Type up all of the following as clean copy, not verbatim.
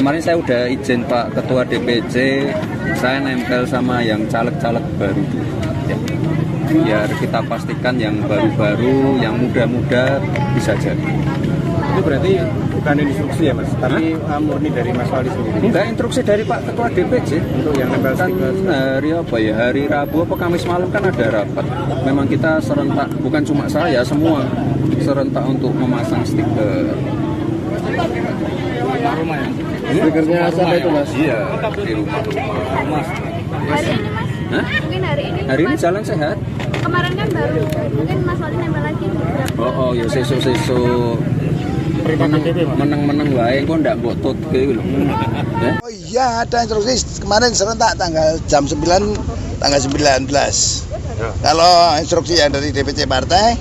Kemarin saya udah izin Pak Ketua DPC, saya nempel sama yang caleg-caleg baru ya. Biar kita pastikan yang baru-baru, yang muda-muda bisa jadi. Itu berarti bukan instruksi ya Mas, tapi murni dari Mas Wali sendiri? Enggak, instruksi dari Pak Ketua DPC. Untuk yang nempel Kan stiker? hari apa ya, hari Rabu apa Kamis malam kan ada rapat. Memang kita serentak, bukan cuma saya, semua serentak untuk memasang stiker. Rumah ya? Stikernya siapa itu Mas? Iya, di rumah. Hari ini Mas? Hah? Mungkin hari ini? Hari ini Mas. jalan sehat. Kemarin kan baru, mungkin Mas Wali nempel lagi. Oh ya sesuk-sesuk meneng-meneng wae kok ndak mbok tutke lho. Ya. Oh iya, ada instruksi kemarin serentak jam 9 tanggal 19. Kalau instruksi yang dari DPC partai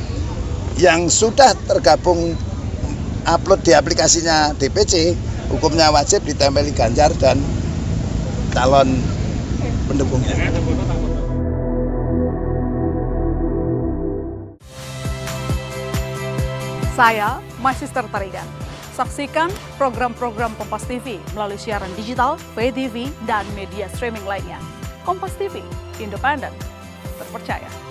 yang sudah tergabung upload di aplikasinya DPC, hukumnya wajib ditempeli Ganjar dan calon pendukungnya. Saya Magister Tarigan. Saksikan program-program Kompas TV melalui siaran digital, pay TV, dan media streaming lainnya. Kompas TV, independen, terpercaya.